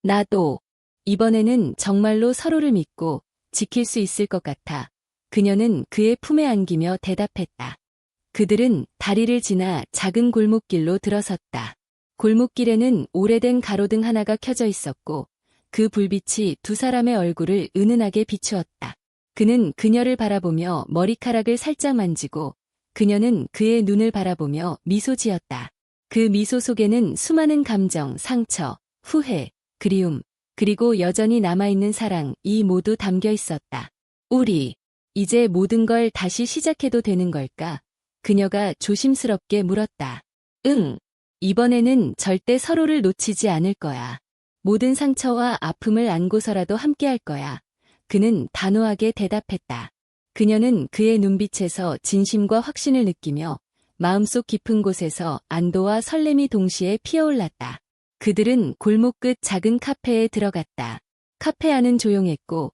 나도. 이번에는 정말로 서로를 믿고 지킬 수 있을 것 같아. 그녀는 그의 품에 안기며 대답했다. 그들은 다리를 지나 작은 골목길로 들어섰다. 골목길에는 오래된 가로등 하나가 켜져 있었고 그 불빛이 두 사람의 얼굴을 은은하게 비추었다. 그는 그녀를 바라보며 머리카락을 살짝 만지고 그녀는 그의 눈을 바라보며 미소 지었다. 그 미소 속에는 수많은 감정, 상처, 후회, 그리움, 그리고 여전히 남아있는 사랑, 이 모두 담겨 있었다. 우리, 이제 모든 걸 다시 시작해도 되는 걸까? 그녀가 조심스럽게 물었다. 응. 이번에는 절대 서로를 놓치지 않을 거야. 모든 상처와 아픔을 안고서라도 함께할 거야. 그는 단호하게 대답했다. 그녀는 그의 눈빛에서 진심과 확신을 느끼며 마음속 깊은 곳에서 안도와 설렘이 동시에 피어올랐다. 그들은 골목 끝 작은 카페에 들어갔다. 카페 안은 조용했고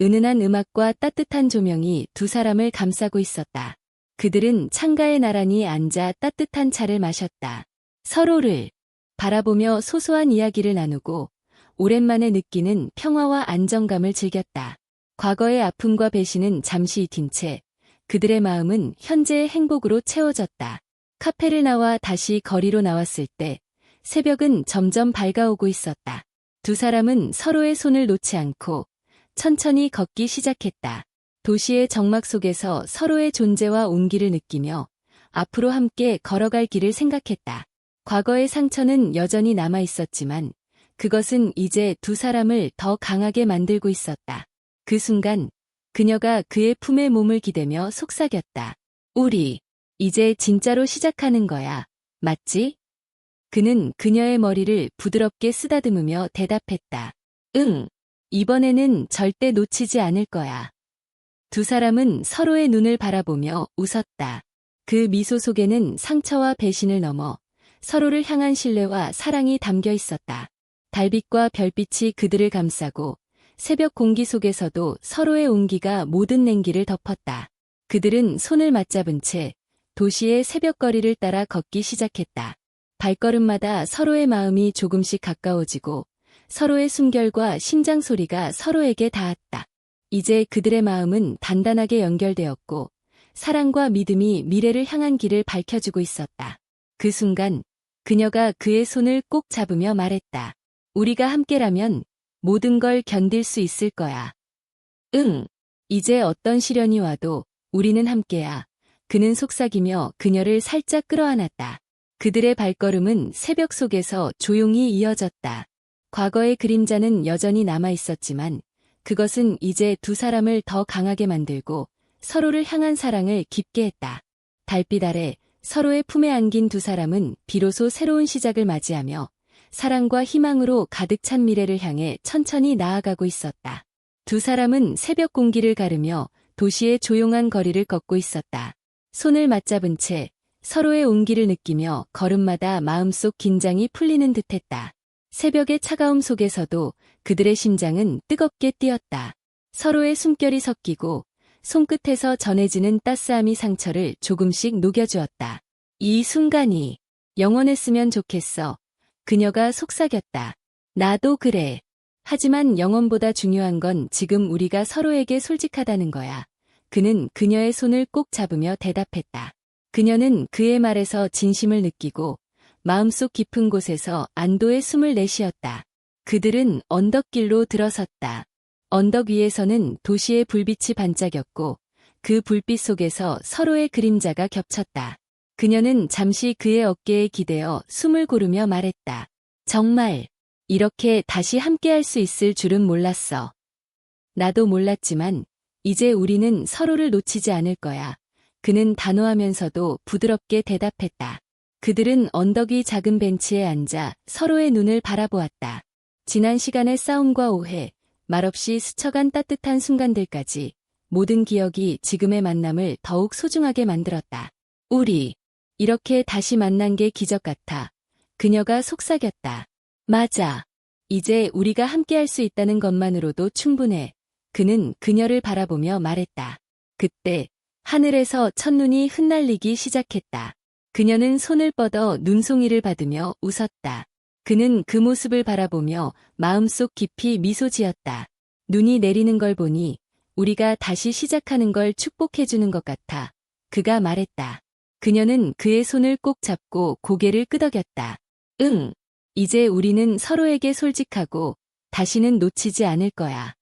은은한 음악과 따뜻한 조명이 두 사람을 감싸고 있었다. 그들은 창가에 나란히 앉아 따뜻한 차를 마셨다. 서로를 바라보며 소소한 이야기를 나누고 오랜만에 느끼는 평화와 안정감을 즐겼다. 과거의 아픔과 배신은 잠시 잊힌 채 그들의 마음은 현재의 행복으로 채워졌다. 카페를 나와 다시 거리로 나왔을 때 새벽은 점점 밝아오고 있었다. 두 사람은 서로의 손을 놓지 않고 천천히 걷기 시작했다. 도시의 적막 속에서 서로의 존재와 온기를 느끼며 앞으로 함께 걸어갈 길을 생각했다. 과거의 상처는 여전히 남아 있었지만 그것은 이제 두 사람을 더 강하게 만들고 있었다. 그 순간 그녀가 그의 품에 몸을 기대며 속삭였다. 우리, 이제 진짜로 시작하는 거야. 맞지? 그는 그녀의 머리를 부드럽게 쓰다듬으며 대답했다. 응, 이번에는 절대 놓치지 않을 거야. 두 사람은 서로의 눈을 바라보며 웃었다. 그 미소 속에는 상처와 배신을 넘어 서로를 향한 신뢰와 사랑이 담겨 있었다. 달빛과 별빛이 그들을 감싸고 새벽 공기 속에서도 서로의 온기가 모든 냉기를 덮었다. 그들은 손을 맞잡은 채 도시의 새벽거리를 따라 걷기 시작했다. 발걸음마다 서로의 마음이 조금씩 가까워지고 서로의 숨결과 심장 소리가 서로에게 닿았다. 이제 그들의 마음은 단단하게 연결되었고 사랑과 믿음이 미래를 향한 길을 밝혀주고 있었다. 그 순간 그녀가 그의 손을 꼭 잡으며 말했다. 우리가 함께라면 모든 걸 견딜 수 있을 거야. 응, 이제 어떤 시련이 와도 우리는 함께야. 그는 속삭이며 그녀를 살짝 끌어안았다. 그들의 발걸음은 새벽 속에서 조용히 이어졌다. 과거의 그림자는 여전히 남아 있었지만 그것은 이제 두 사람을 더 강하게 만들고 서로를 향한 사랑을 깊게 했다. 달빛 아래 서로의 품에 안긴 두 사람은 비로소 새로운 시작을 맞이하며 사랑과 희망으로 가득 찬 미래를 향해 천천히 나아가고 있었다. 두 사람은 새벽 공기를 가르며 도시의 조용한 거리를 걷고 있었다. 손을 맞잡은 채 서로의 온기를 느끼며 걸음마다 마음속 긴장이 풀리는 듯했다. 새벽의 차가움 속에서도 그들의 심장은 뜨겁게 뛰었다. 서로의 숨결이 섞이고 손끝에서 전해지는 따스함이 상처를 조금씩 녹여주었다. 이 순간이 영원했으면 좋겠어. 그녀가 속삭였다. 나도 그래. 하지만 영원보다 중요한 건 지금 우리가 서로에게 솔직하다는 거야. 그는 그녀의 손을 꼭 잡으며 대답했다. 그녀는 그의 말에서 진심을 느끼고 마음속 깊은 곳에서 안도의 숨을 내쉬었다. 그들은 언덕길로 들어섰다. 언덕 위에서는 도시의 불빛이 반짝였고 그 불빛 속에서 서로의 그림자가 겹쳤다. 그녀는 잠시 그의 어깨에 기대어 숨을 고르며 말했다. 정말 이렇게 다시 함께할 수 있을 줄은 몰랐어. 나도 몰랐지만 이제 우리는 서로를 놓치지 않을 거야. 그는 단호하면서도 부드럽게 대답했다. 그들은 언덕 위 작은 벤치에 앉아 서로의 눈을 바라보았다. 지난 시간의 싸움과 오해, 말없이 스쳐간 따뜻한 순간들까지 모든 기억이 지금의 만남을 더욱 소중하게 만들었다. 우리, 이렇게 다시 만난 게 기적 같아. 그녀가 속삭였다. 맞아. 이제 우리가 함께할 수 있다는 것만으로도 충분해. 그는 그녀를 바라보며 말했다. 그때 하늘에서 첫눈이 흩날리기 시작했다. 그녀는 손을 뻗어 눈송이를 받으며 웃었다. 그는 그 모습을 바라보며 마음속 깊이 미소 지었다. 눈이 내리는 걸 보니 우리가 다시 시작하는 걸 축복해주는 것 같아. 그가 말했다. 그녀는 그의 손을 꼭 잡고 고개를 끄덕였다. 응. 이제 우리는 서로에게 솔직하고 다시는 놓치지 않을 거야.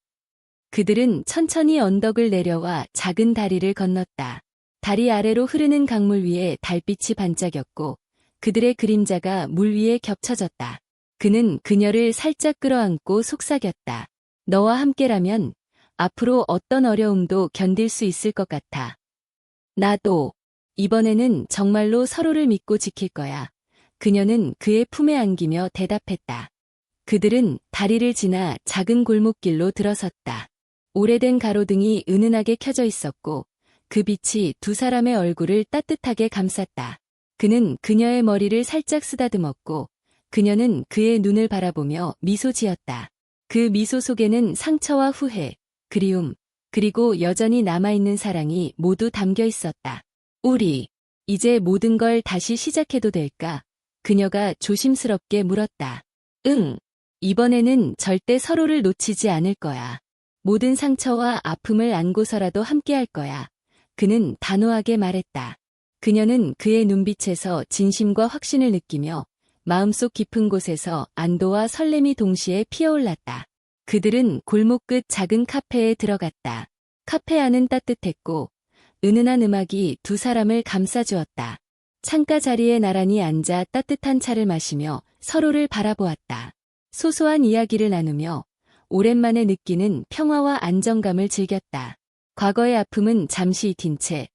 그들은 천천히 언덕을 내려와 작은 다리를 건넜다. 다리 아래로 흐르는 강물 위에 달빛이 반짝였고 그들의 그림자가 물 위에 겹쳐졌다. 그는 그녀를 살짝 끌어안고 속삭였다. 너와 함께라면 앞으로 어떤 어려움도 견딜 수 있을 것 같아. 나도. 이번에는 정말로 서로를 믿고 지킬 거야. 그녀는 그의 품에 안기며 대답했다. 그들은 다리를 지나 작은 골목길로 들어섰다. 오래된 가로등이 은은하게 켜져 있었고 그 빛이 두 사람의 얼굴을 따뜻하게 감쌌다. 그는 그녀의 머리를 살짝 쓰다듬었고 그녀는 그의 눈을 바라보며 미소 지었다. 그 미소 속에는 상처와 후회, 그리움, 그리고 여전히 남아있는 사랑이 모두 담겨 있었다. 우리, 이제 모든 걸 다시 시작해도 될까? 그녀가 조심스럽게 물었다. 응. 이번에는 절대 서로를 놓치지 않을 거야. 모든 상처와 아픔을 안고서라도 함께할 거야. 그는 단호하게 말했다. 그녀는 그의 눈빛에서 진심과 확신을 느끼며 마음속 깊은 곳에서 안도와 설렘이 동시에 피어올랐다. 그들은 골목 끝 작은 카페에 들어갔다. 카페 안은 따뜻했고 은은한 음악이 두 사람을 감싸주었다. 창가 자리에 나란히 앉아 따뜻한 차를 마시며 서로를 바라보았다. 소소한 이야기를 나누며 오랜만에 느끼는 평화와 안정감을 즐겼다. 과거의 아픔은 잠시 잊힌 채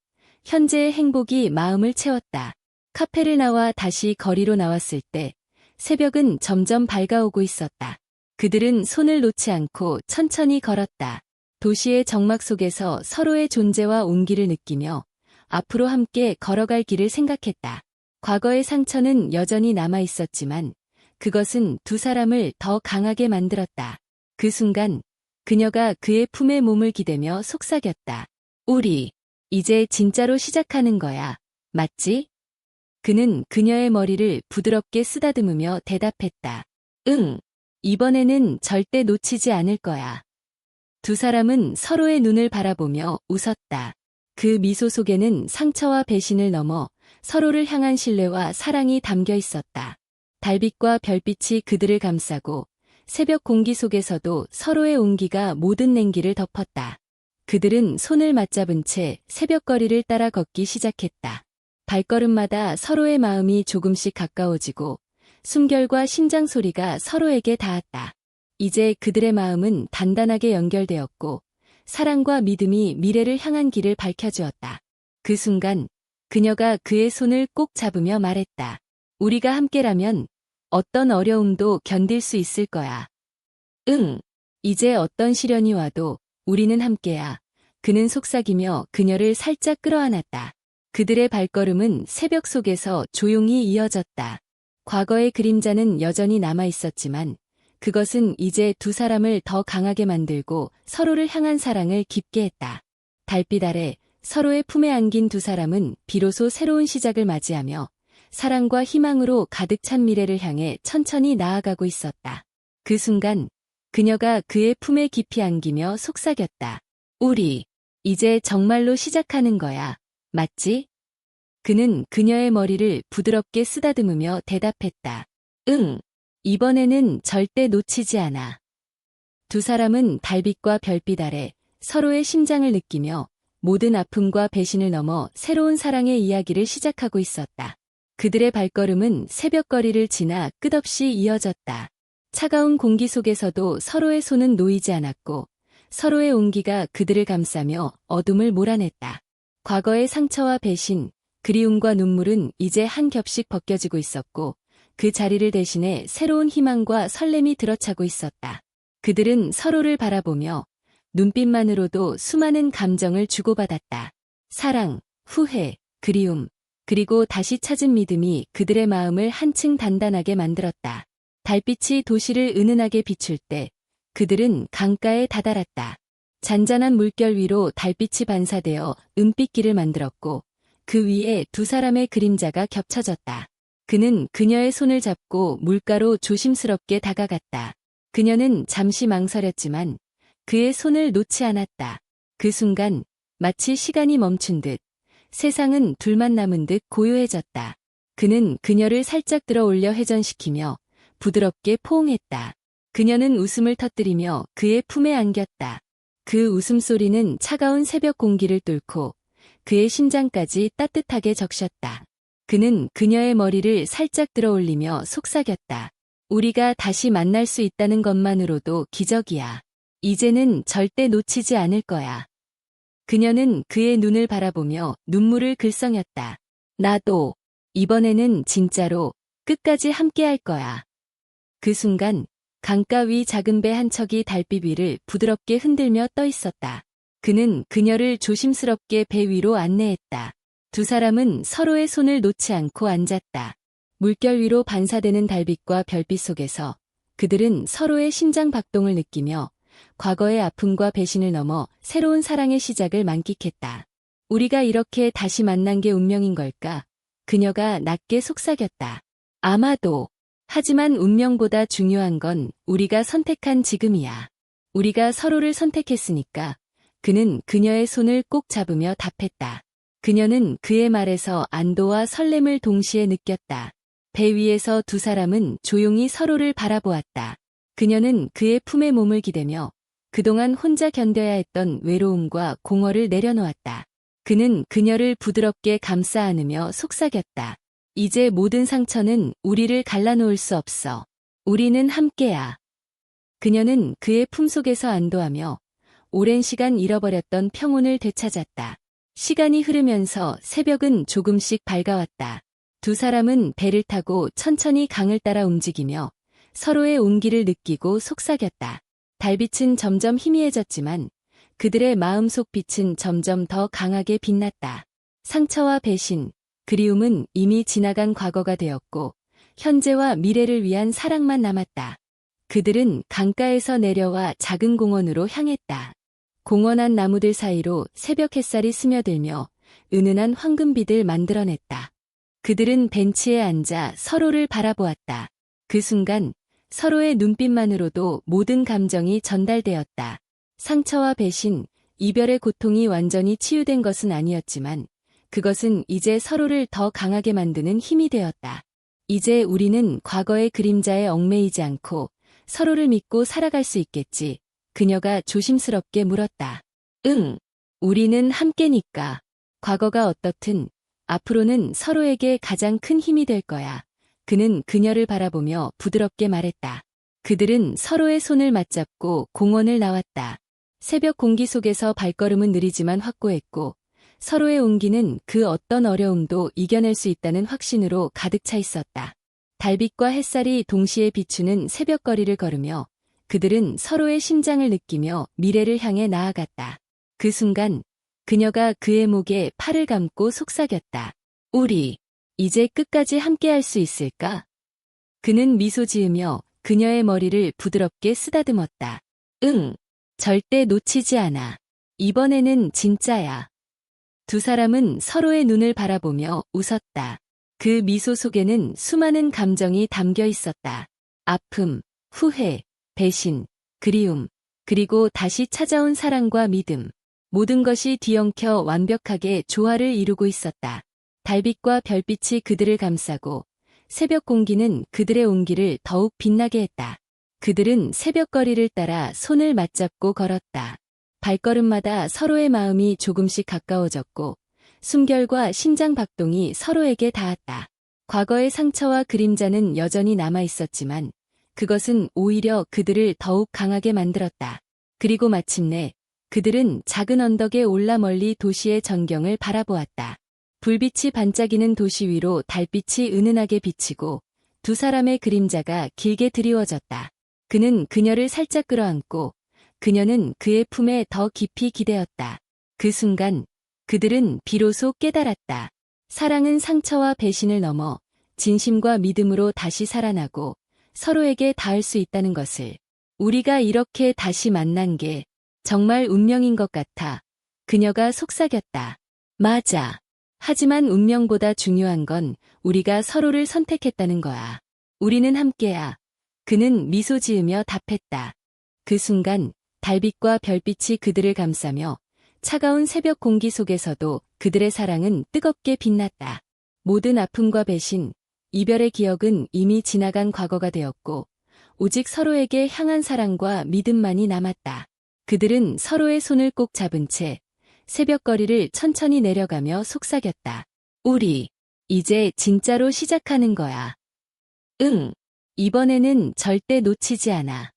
현재의 행복이 마음을 채웠다. 카페를 나와 다시 거리로 나왔을 때 새벽은 점점 밝아오고 있었다. 그들은 손을 놓지 않고 천천히 걸었다. 도시의 정막 속에서 서로의 존재와 온기를 느끼며 앞으로 함께 걸어갈 길을 생각했다. 과거의 상처는 여전히 남아 있었지만 그것은 두 사람을 더 강하게 만들었다. 그 순간 그녀가 그의 품에 몸을 기대며 속삭였다. 우리, 이제 진짜로 시작하는 거야. 맞지? 그는 그녀의 머리를 부드럽게 쓰다듬으며 대답했다. 응. 이번에는 절대 놓치지 않을 거야. 두 사람은 서로의 눈을 바라보며 웃었다. 그 미소 속에는 상처와 배신을 넘어 서로를 향한 신뢰와 사랑이 담겨 있었다. 달빛과 별빛이 그들을 감싸고 새벽 공기 속에서도 서로의 온기가 모든 냉기를 덮었다. 그들은 손을 맞잡은 채 새벽거리를 따라 걷기 시작했다. 발걸음마다 서로의 마음이 조금씩 가까워지고 숨결과 심장 소리가 서로에게 닿았다. 이제 그들의 마음은 단단하게 연결되었고 사랑과 믿음이 미래를 향한 길을 밝혀주었다. 그 순간 그녀가 그의 손을 꼭 잡으며 말했다. 우리가 함께라면 어떤 어려움도 견딜 수 있을 거야. 응. 이제 어떤 시련이 와도 우리는 함께야. 그는 속삭이며 그녀를 살짝 끌어안았다. 그들의 발걸음은 새벽 속에서 조용히 이어졌다. 과거의 그림자는 여전히 남아 있었지만 그것은 이제 두 사람을 더 강하게 만들고 서로를 향한 사랑을 깊게 했다. 달빛 아래 서로의 품에 안긴 두 사람은 비로소 새로운 시작을 맞이하며 사랑과 희망으로 가득 찬 미래를 향해 천천히 나아가고 있었다. 그 순간 그녀가 그의 품에 깊이 안기며 속삭였다. 우리, 이제 정말로 시작하는 거야. 맞지? 그는 그녀의 머리를 부드럽게 쓰다듬으며 대답했다. 응. 이번에는 절대 놓치지 않아. 두 사람은 달빛과 별빛 아래 서로의 심장을 느끼며 모든 아픔과 배신을 넘어 새로운 사랑의 이야기를 시작하고 있었다. 그들의 발걸음은 새벽거리를 지나 끝없이 이어졌다. 차가운 공기 속에서도 서로의 손은 놓이지 않았고 서로의 온기가 그들을 감싸며 어둠을 몰아냈다. 과거의 상처와 배신, 그리움과 눈물은 이제 한 겹씩 벗겨지고 있었고 그 자리를 대신해 새로운 희망과 설렘이 들어차고 있었다. 그들은 서로를 바라보며 눈빛만으로도 수많은 감정을 주고받았다. 사랑, 후회, 그리움, 그리고 다시 찾은 믿음이 그들의 마음을 한층 단단하게 만들었다. 달빛이 도시를 은은하게 비출 때 그들은 강가에 다다랐다. 잔잔한 물결 위로 달빛이 반사되어 은빛길을 만들었고 그 위에 두 사람의 그림자가 겹쳐졌다. 그는 그녀의 손을 잡고 물가로 조심스럽게 다가갔다. 그녀는 잠시 망설였지만 그의 손을 놓지 않았다. 그 순간 마치 시간이 멈춘 듯 세상은 둘만 남은 듯 고요해졌다. 그는 그녀를 살짝 들어 올려 회전시키며 부드럽게 포옹했다. 그녀는 웃음을 터뜨리며 그의 품에 안겼다. 그 웃음소리는 차가운 새벽 공기를 뚫고 그의 심장까지 따뜻하게 적셨다. 그는 그녀의 머리를 살짝 들어 올리며 속삭였다. 우리가 다시 만날 수 있다는 것만으로도 기적이야. 이제는 절대 놓치지 않을 거야. 그녀는 그의 눈을 바라보며 눈물을 글썽였다. 나도 이번에는 진짜로 끝까지 함께할 거야. 그 순간 강가 위 작은 배 한 척이 달빛 위를 부드럽게 흔들며 떠 있었다. 그는 그녀를 조심스럽게 배 위로 안내했다. 두 사람은 서로의 손을 놓지 않고 앉았다. 물결 위로 반사되는 달빛과 별빛 속에서 그들은 서로의 심장 박동을 느끼며 과거의 아픔과 배신을 넘어 새로운 사랑의 시작을 만끽했다. 우리가 이렇게 다시 만난 게 운명인 걸까? 그녀가 낮게 속삭였다. 아마도. 하지만 운명보다 중요한 건 우리가 선택한 지금이야. 우리가 서로를 선택했으니까. 그는 그녀의 손을 꼭 잡으며 답했다. 그녀는 그의 말에서 안도와 설렘을 동시에 느꼈다. 배 위에서 두 사람은 조용히 서로를 바라보았다. 그녀는 그의 품에 몸을 기대며 그동안 혼자 견뎌야 했던 외로움과 공허를 내려놓았다. 그는 그녀를 부드럽게 감싸 안으며 속삭였다. 이제 모든 상처는 우리를 갈라놓을 수 없어. 우리는 함께야. 그녀는 그의 품속에서 안도하며 오랜 시간 잃어버렸던 평온을 되찾았다. 시간이 흐르면서 새벽은 조금씩 밝아왔다. 두 사람은 배를 타고 천천히 강을 따라 움직이며 서로의 온기를 느끼고 속삭였다. 달빛은 점점 희미해졌지만 그들의 마음속 빛은 점점 더 강하게 빛났다. 상처와 배신, 그리움은 이미 지나간 과거가 되었고 현재와 미래를 위한 사랑만 남았다. 그들은 강가에서 내려와 작은 공원으로 향했다. 공원 안 나무들 사이로 새벽 햇살이 스며들며 은은한 황금빛을 만들어냈다. 그들은 벤치에 앉아 서로를 바라보았다. 그 순간 서로의 눈빛만으로도 모든 감정이 전달되었다. 상처와 배신, 이별의 고통이 완전히 치유된 것은 아니었지만 그것은 이제 서로를 더 강하게 만드는 힘이 되었다. 이제 우리는 과거의 그림자에 얽매이지 않고 서로를 믿고 살아갈 수 있겠지. 그녀가 조심스럽게 물었다. 응, 우리는 함께니까. 과거가 어떻든 앞으로는 서로에게 가장 큰 힘이 될 거야. 그는 그녀를 바라보며 부드럽게 말했다. 그들은 서로의 손을 맞잡고 공원을 나왔다. 새벽 공기 속에서 발걸음은 느리지만 확고했고 서로의 온기는 그 어떤 어려움도 이겨낼 수 있다는 확신으로 가득 차 있었다. 달빛과 햇살이 동시에 비추는 새벽거리를 걸으며 그들은 서로의 심장을 느끼며 미래를 향해 나아갔다. 그 순간 그녀가 그의 목에 팔을 감고 속삭였다. 우리 이제 끝까지 함께할 수 있을까? 그는 미소 지으며 그녀의 머리를 부드럽게 쓰다듬었다. 응, 절대 놓치지 않아. 이번에는 진짜야. 두 사람은 서로의 눈을 바라보며 웃었다. 그 미소 속에는 수많은 감정이 담겨 있었다. 아픔, 후회, 배신, 그리움, 그리고 다시 찾아온 사랑과 믿음. 모든 것이 뒤엉켜 완벽하게 조화를 이루고 있었다. 달빛과 별빛이 그들을 감싸고 새벽 공기는 그들의 온기를 더욱 빛나게 했다. 그들은 새벽거리를 따라 손을 맞잡고 걸었다. 발걸음마다 서로의 마음이 조금씩 가까워졌고 숨결과 심장 박동이 서로에게 닿았다. 과거의 상처와 그림자는 여전히 남아 있었지만 그것은 오히려 그들을 더욱 강하게 만들었다. 그리고 마침내 그들은 작은 언덕에 올라 멀리 도시의 전경을 바라보았다. 불빛이 반짝이는 도시 위로 달빛이 은은하게 비치고 두 사람의 그림자가 길게 드리워졌다. 그는 그녀를 살짝 끌어안고 그녀는 그의 품에 더 깊이 기대었다. 그 순간 그들은 비로소 깨달았다. 사랑은 상처와 배신을 넘어 진심과 믿음으로 다시 살아나고 서로에게 닿을 수 있다는 것을, 우리가 이렇게 다시 만난 게 정말 운명인 것 같아. 그녀가 속삭였다. 맞아. 하지만 운명보다 중요한 건 우리가 서로를 선택했다는 거야. 우리는 함께야. 그는 미소 지으며 답했다. 그 순간 달빛과 별빛이 그들을 감싸며 차가운 새벽 공기 속에서도 그들의 사랑은 뜨겁게 빛났다. 모든 아픔과 배신, 이별의 기억은 이미 지나간 과거가 되었고 오직 서로에게 향한 사랑과 믿음만이 남았다. 그들은 서로의 손을 꼭 잡은 채 새벽거리를 천천히 내려가며 속삭였다. 우리 이제 진짜로 시작하는 거야. 응. 이번에는 절대 놓치지 않아.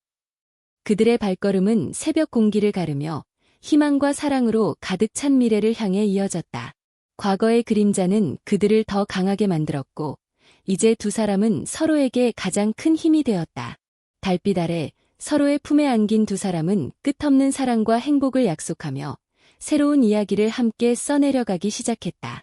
그들의 발걸음은 새벽 공기를 가르며 희망과 사랑으로 가득 찬 미래를 향해 이어졌다. 과거의 그림자는 그들을 더 강하게 만들었고 이제 두 사람은 서로에게 가장 큰 힘이 되었다. 달빛 아래 서로의 품에 안긴 두 사람은 끝없는 사랑과 행복을 약속하며 새로운 이야기를 함께 써내려가기 시작했다.